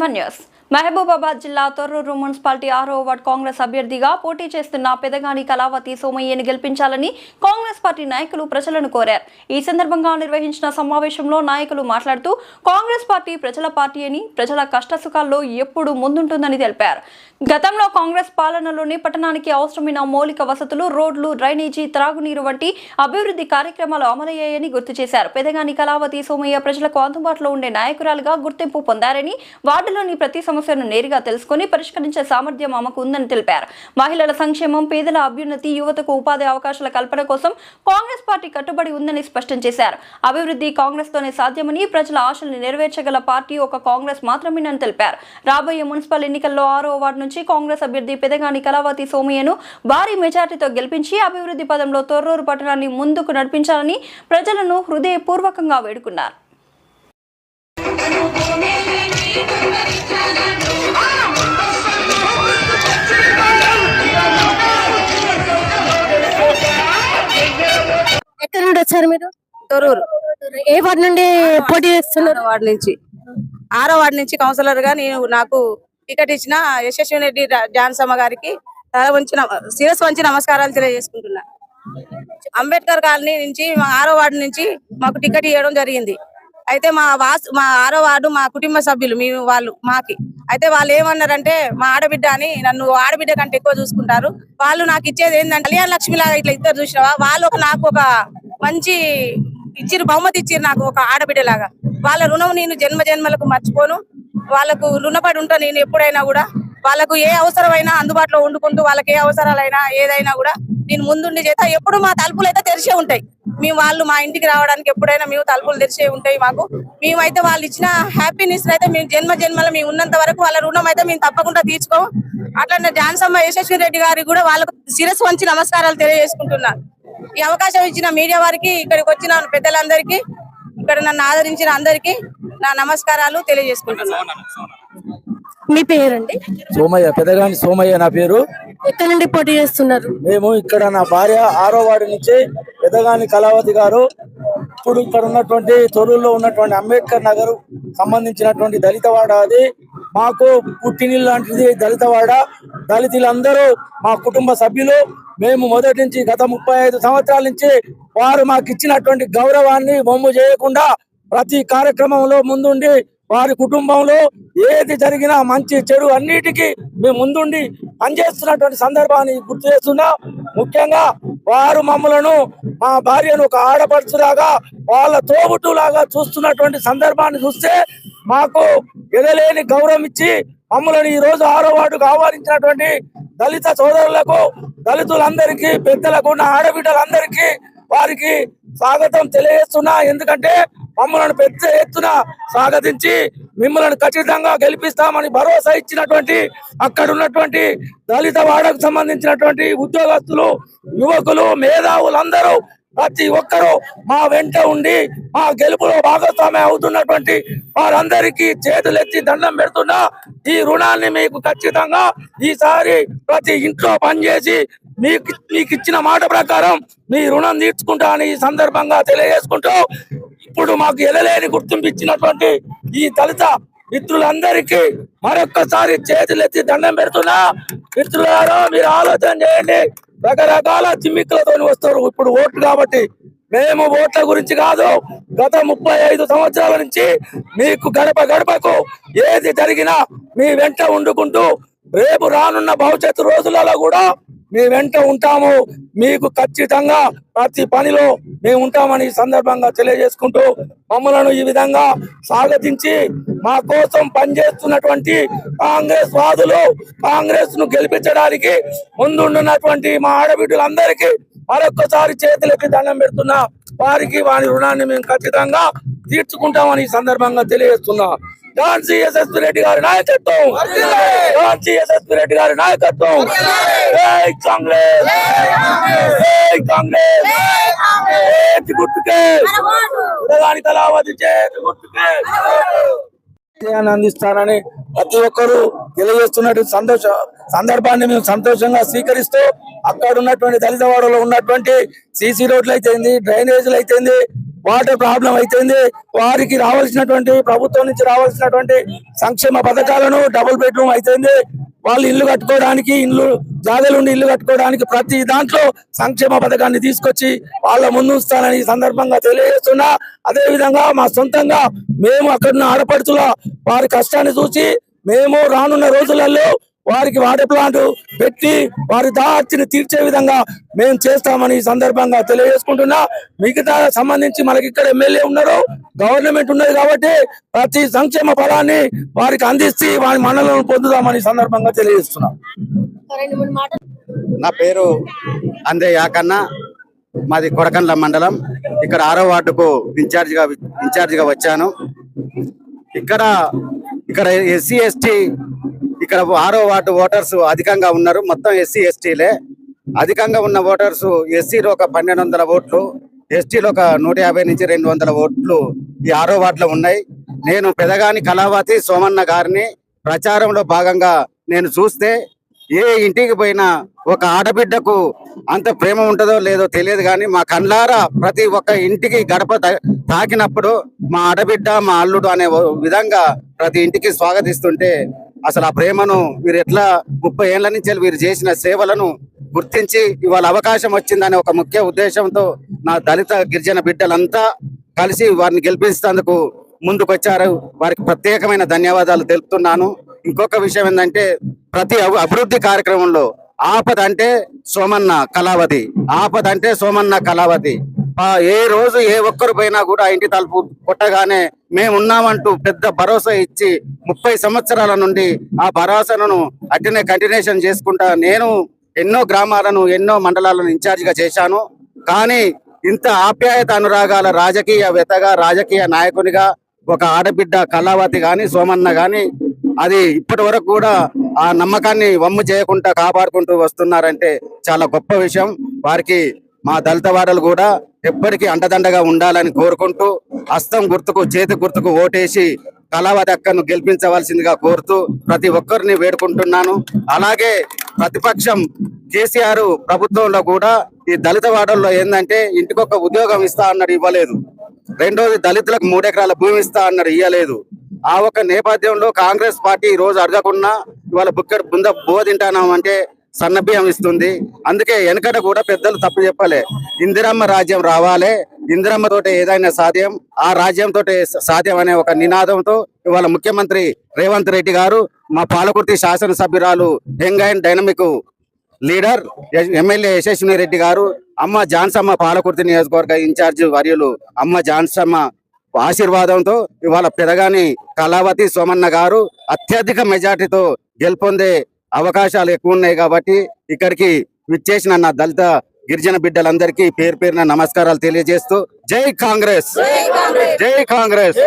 One news Mahabubabad జిల్లా Thorrur municipality 6వ ward Congress అభ్యర్థిగా పోటీ చేస్తున్న పెదగాని కళావతి సోమయ్యని గెలిపించాలని కాంగ్రెస్ పార్టీ నాయకులు ప్రజలను కోరారు. ఈ సందర్భంగా నిర్వహించిన సమావేశంలో నాయకులు మాట్లాడుతూ కాంగ్రెస్ పార్టీ ప్రజల పార్టీ అని, ప్రజల కష్టసుఖాల్లో ఎప్పుడు ముందుంటుందని తెలిపారు. గతంలో కాంగ్రెస్ పాలనలోని పట్టణానికి అవసరమైన మౌలిక వసతులు, రోడ్లు, డ్రైనేజీ, త్రాగునీరు వంటి అభివృద్ధి కార్యక్రమాలు అమలయ్యాయని గుర్తు చేశారు. పెదగాని కళావతి సోమయ్య ప్రజలకు అందుబాటులో ఉండే నాయకురాలుగా గుర్తింపు పొందారని, వార్డులోని ప్రతి సమస్యను నేరుగా తెలుసుకుని పరిష్కరించే సామర్థ్యం ఆమెకు ఉందని తెలిపారు. మహిళల సంక్షేమం, పేదల అభ్యున్నతి, యువతకు ఉపాధి అవకాశాల కల్పన కోసం కాంగ్రెస్ పార్టీ కట్టుబడి ఉందని స్పష్టం చేశారు. అభివృద్ధి కాంగ్రెస్ తోనే సాధ్యమని, ప్రజల ఆశల్ని నెరవేర్చగల పార్టీ ఒక కాంగ్రెస్ మాత్రమేనని తెలిపారు. రాబోయే మున్సిపల్ ఎన్నికల్లో 6వ వార్డు నుంచి కాంగ్రెస్ అభ్యర్థి పెదగాని కళావతి సోమయ్యను భారీ మెజార్టీతో గెలిపించి అభివృద్ధి పదంలో తొర్రూరు పట్టణాన్ని ముందుకు నడిపించాలని ప్రజలను హృదయపూర్వకంగా వేడుకున్నారు. ఎక్కడి నుండి వచ్చారు మీరు? తొర్రూరు. ఏ వార్డు నుండి పోటీ చేస్తున్నారు? ఆరో వార్డు నుంచి కౌన్సిలర్ గా నాకు టికెట్ ఇచ్చిన యశస్వి రెడ్డి జాన్సమ్మ గారికి శిరస్సు వంచి నమస్కారాలు తెలియజేసుకుంటున్నా. అంబేద్కర్ కాలనీ నుంచి మా 6వ వార్డు నుంచి మాకు టికెట్ ఇవ్వడం జరిగింది. అయితే మా 6వ వార్డు మా కుటుంబ సభ్యులు మాకి అయితే వాళ్ళు ఏమన్నారంటే, మా ఆడబిడ్డ అని నన్ను ఆడబిడ్డ కంటే ఎక్కువ చూసుకుంటారు. వాళ్ళు నాకు ఇచ్చేది ఏంటంటే కళ్యాణ లక్ష్మి లాగా ఇట్లా ఇద్దరు చూసినావా, వాళ్ళు నాకు ఒక మంచి ఇచ్చిరు, బహుమతి ఇచ్చిరు నాకు ఒక ఆడబిడ్డ లాగా. వాళ్ళ రుణం నేను జన్మ జన్మలకు మర్చిపోను. వాళ్ళకు రుణపడి ఉంటా నేను ఎప్పుడైనా కూడా. వాళ్ళకు ఏ అవసరమైనా అందుబాటులో వండుకుంటూ, వాళ్ళకి ఏ అవసరాలైనా ఏదైనా కూడా నేను ముందుండి చేస్తా. ఎప్పుడు మా తలుపులు అయితే తెరిచే ఉంటాయి. వాళ్ళు మా ఇంటికి రావడానికి ఎప్పుడైనా మేము తలుపులు తెరిచే ఉంటాయి మాకు. మేమైతే వాళ్ళు ఇచ్చిన హ్యాపీనెస్ అయితే మేము జన్మ జన్మలో మేము ఉన్నంత వరకు వాళ్ళ రుణం అయితే మేము తప్పకుండా తీర్చుకోము. అట్లనే జాన్సమ్మ యశస్వి రెడ్డి గారికి కూడా వాళ్ళకు శిరస్సు వంచి నమస్కారాలు తెలియజేసుకుంటున్నా. ఈ అవకాశం ఇచ్చిన మీడియా వారికి, ఇక్కడికి వచ్చిన పెద్దలందరికీ, ఇక్కడ నన్ను ఆదరించిన అందరికీ నా నమస్కారాలు తెలియజేసుకుంటున్నాను. మీ పేరండి? సోమయ్య, పెదగాని సోమయ్య నా పేరు. ఎక్కడి నుండి పోటీ చేస్తున్నారు? మేము ఇక్కడ, నా భార్య 6వ వార్డు నుంచి పెదగాని కళావతి గారు. ఇప్పుడు ఇక్కడ ఉన్నటువంటి తొర్రూరులో ఉన్నటువంటి అంబేద్కర్ నగర్ సంబంధించినటువంటి దళితవాడ, అది మాకు పుట్టినిల్లు లాంటిది దళితవాడ. దళితులందరూ మా కుటుంబ సభ్యులు. మేము మొదటి నుంచి గత 35 సంవత్సరాల నుంచి వారు మాకు ఇచ్చినటువంటి గౌరవాన్ని బొమ్ము చేయకుండా ప్రతి కార్యక్రమంలో ముందుండి, వారి కుటుంబంలో ఏది జరిగినా మంచి చెడు అన్నిటికీ మేము ముందుండి పనిచేస్తున్నటువంటి సందర్భాన్ని గుర్తు చేస్తున్నా. ముఖ్యంగా వారు మమ్మలను, మా భార్యను ఒక ఆడపడుచులాగా, వాళ్ళ తోబుట్టులాగా చూస్తున్నటువంటి సందర్భాన్ని చూస్తే మాకు ఎదలేని గౌరవం ఇచ్చి మమ్మల్ని ఈ రోజు 6వ వార్డుకు ఆహ్వానించినటువంటి దళిత సోదరులకు, దళితులందరికీ, పెద్దలకు, నా ఆడబిడ్డలందరికీ వారికి స్వాగతం తెలియజేస్తున్నా. ఎందుకంటే మమ్మల్ని పెద్ద ఎత్తున స్వాగతించి మిమ్మల్ని ఖచ్చితంగా గెలిపిస్తామని భరోసా ఇచ్చినటువంటి అక్కడ ఉన్నటువంటి దళిత వాడకు సంబంధించినటువంటి ఉద్యోగస్తులు, యువకులు, మేధావులందరూ ప్రతి ఒక్కరూ మా వెంట ఉండి మా గెలుపులో భాగస్వామ్యం అవుతున్నటువంటి వారందరికీ చేతులెత్తి దండం పెడుతున్నా. ఈ రుణాన్ని మీకు ఖచ్చితంగా ఈసారి ప్రతి ఇంట్లో పనిచేసి మీకు ఇచ్చిన మాట ప్రకారం మీ రుణం తీర్చుకుంటా అని ఈ సందర్భంగా తెలియజేసుకుంటూ, ఇప్పుడు మాకు ఎదలేని గుర్తింపు ఇచ్చినటువంటి ఈ దళిత మిత్రులందరికీ మరొక్కసారి చేతులెత్తి దండం పెడుతున్నా. మిత్రులారా, మీరు ఆలోచన చేయండి. రకరకాల చిమ్మిక్కులతో వస్తారు ఇప్పుడు ఓట్లు కాబట్టి. మేము ఓట్ల గురించి కాదు, గత 35 సంవత్సరాల నుంచి మీకు గడప గడపకు ఏది జరిగినా మీ వెంట వండుకుంటూ, రేపు రానున్న భవిష్యత్తు రోజులలో కూడా మీ వెంట ఉంటాము. మీకు ఖచ్చితంగా ప్రతి పనిలో మేము ఉంటామని ఈ సందర్భంగా తెలియజేసుకుంటూ, మమ్మలను ఈ విధంగా స్వాగతించి మా కోసం పనిచేస్తున్నటువంటి కాంగ్రెస్ వాదులు, కాంగ్రెస్ ను గెలిపించడానికి ముందుండున్నటువంటి మా ఆడబిడ్డలందరికీ మరొక్కసారి చేతులెత్తి దండం పెడుతున్నా. వారికి వారి రుణాన్ని మేము ఖచ్చితంగా తీర్చుకుంటామని ఈ సందర్భంగా తెలియజేస్తున్నా. ఝాన్సీ యశస్వి రెడ్డి గారి నాయకత్వం, ఝాన్సీ యశస్వి రెడ్డి గారి నాయకత్వం. జై కాంగ్రెస్, జై కాంగ్రెస్, చేతి గుర్తుకే, పెదగాని కళావతి చేతి గుర్తుకే అందిస్తానని ప్రతి ఒక్కరూ తెలియజేస్తున్నటువంటి సందర్భాన్ని మేము సంతోషంగా స్వీకరిస్తూ, అక్కడ ఉన్నటువంటి దళితవాడలో ఉన్నటువంటి సీసీ రోడ్లు అయితేంది, డ్రైనేజీలు అయితేంది, వాటర్ ప్రాబ్లం అయిపోయింది. వారికి రావాల్సినటువంటి ప్రభుత్వం నుంచి రావాల్సినటువంటి సంక్షేమ పథకాలను డబుల్ బెడ్రూమ్ అయిపోయింది. వాళ్ళు ఇల్లు కట్టుకోవడానికి జాగాలుండి ఇల్లు కట్టుకోవడానికి ప్రతి దాంట్లో సంక్షేమ పథకాన్ని తీసుకొచ్చి వాళ్ళ ముందు ఉంచుతానని ఈ సందర్భంగా తెలియజేస్తున్నా. అదే విధంగా మా సొంతంగా మేము అక్కడున్న ఆడపడుచుల వారి కష్టాన్ని చూసి మేము రానున్న రోజులలో వారికి వాటర్ ప్లాంట్ పెట్టి వారి దాచిని తీర్చే విధంగా మేము చేస్తామని ఈ సందర్భంగా తెలియజేసుకుంటున్నా. మిగతా సంబంధించి మనకి ఇక్కడ ఎమ్మెల్యే ఉన్నారు, గవర్నమెంట్ ఉన్నది కాబట్టి ప్రతి సంక్షేమ ఫలాన్ని వారికి అందిస్తే వారి మనలను పొందుదామని ఈ సందర్భంగా తెలియజేస్తున్నాం. నా పేరు అందే యాకన్న, మాది కొడకండ్ల మండలం. ఇక్కడ 6వ వార్డుకు ఇన్ఛార్జిగా వచ్చాను. ఇక్కడ ఎస్సీ ఎస్టీ ఇక్కడ 6వ వార్డు ఓటర్స్ అధికంగా ఉన్నారు. మొత్తం ఎస్సీ ఎస్టీలే అధికంగా ఉన్న ఓటర్స్. ఎస్సీలో ఒక 1200 ఓట్లు, ఎస్టీలో ఒక 150 నుంచి 200 ఓట్లు ఈ 6వ వార్డులో ఉన్నాయి. నేను పెదగాని కళావతి సోమన్న గారిని ప్రచారంలో భాగంగా నేను చూస్తే ఏ ఇంటికి పోయినా ఒక ఆడబిడ్డకు అంత ప్రేమ ఉంటుందో లేదో తెలియదు, కానీ మా కళ్ళారా ప్రతి ఒక్క ఇంటికి గడప తాకినప్పుడు మా ఆడబిడ్డ మా అల్లుడు అనే విధంగా ప్రతి ఇంటికి స్వాగతిస్తుంటే అసలు ఆ ప్రేమను వీరు ఎట్లా 30 ఏళ్ల నుంచి వీరు చేసిన సేవలను గుర్తించి ఇవాళ అవకాశం వచ్చిందనే ఒక ముఖ్య ఉద్దేశంతో నా దళిత గిరిజన బిడ్డలంతా కలిసి వారిని గెలిపించేందుకు ముందుకొచ్చారు. వారికి ప్రత్యేకమైన ధన్యవాదాలు తెలుపుతున్నాను. ఇంకొక విషయం ఏంటంటే ప్రతి అభివృద్ధి కార్యక్రమంలో ఆపద అంటే సోమన్న కళావతి, ఆపద అంటే సోమన్న కళావతి. ఏ రోజు ఏ ఒక్కరు పోయినా కూడా ఇంటి తలుపు కొట్టగానే మేమున్నామంటూ పెద్ద భరోసా ఇచ్చి 30 సంవత్సరాల నుండి ఆ భరోసాను అట్టినే కంటిన్యూషన్ చేసుకుంటా నేను ఎన్నో గ్రామాలను ఎన్నో మండలాలను ఇన్ఛార్జిగా చేశాను. కానీ ఇంత ఆప్యాయత అనురాగాల రాజకీయవేత్తగా రాజకీయ నాయకునిగా ఒక ఆడబిడ్డ కళావతి గాని సోమన్న గాని అది ఇప్పటి వరకు కూడా ఆ నమ్మకాన్ని వమ్ము చేయకుండా కాపాడుకుంటూ వస్తున్నారంటే చాలా గొప్ప విషయం. వారికి మా దళిత వాడలు కూడా ఎప్పటికీ అండదండగా ఉండాలని కోరుకుంటూ హస్తం గుర్తుకు చేతి గుర్తుకు ఓటేసి కళావతి అక్కను గెలిపించవలసిందిగా కోరుతూ ప్రతి ఒక్కరిని వేడుకుంటున్నాను. అలాగే ప్రతిపక్షం కేసీఆర్ ప్రభుత్వంలో కూడా ఈ దళిత వాడల్లో ఏంటంటే ఇంటికొక ఉద్యోగం ఇస్తా అన్నాడు, ఇవ్వలేదు. రెండోది దళితులకు 3 ఎకరాల భూమి ఇస్తా అన్నాడు, ఇవ్వలేదు. ఆ ఒక నేపథ్యంలో కాంగ్రెస్ పార్టీ ఈ రోజు అడగకుండా ఇవాళ బుక్కడు బోధింటానం అంటే సన్నబియ్యం ఇస్తుంది. అందుకే వెనకట కూడా పెద్దలు తప్పు చెప్పలే, ఇందిరమ్మ రాజ్యం రావాలి, ఇందిరమ్మ తోటే ఏదైనా సాధ్యం, ఆ రాజ్యంతో సాధ్యం అనే ఒక నినాదంతో ఇవాళ ముఖ్యమంత్రి రేవంత్ రెడ్డి గారు, మా పాలకుర్తి శాసనసభ్యురాలు young and dynamic leader MLA Yashaswini Reddy గారు, అమ్మ జాన్సమ్మ పాలకుర్తి నియోజకవర్గ ఇన్ఛార్జ్ వర్యులు అమ్మ జాన్సమ్మ ఆశీర్వాదంతో ఇవాళ పెదగాని కళావతి సోమన్న గారు అత్యధిక మెజార్టీతో గెలుపొందే అవకాశాలు ఎక్కువ ఉన్నాయి. కాబట్టి ఇక్కడికి విచ్చేసిన నా దళిత గిరిజన బిడ్డలందరికీ పేరు పేరున నమస్కారాలు తెలియజేస్తూ జై కాంగ్రెస్, జై కాంగ్రెస్.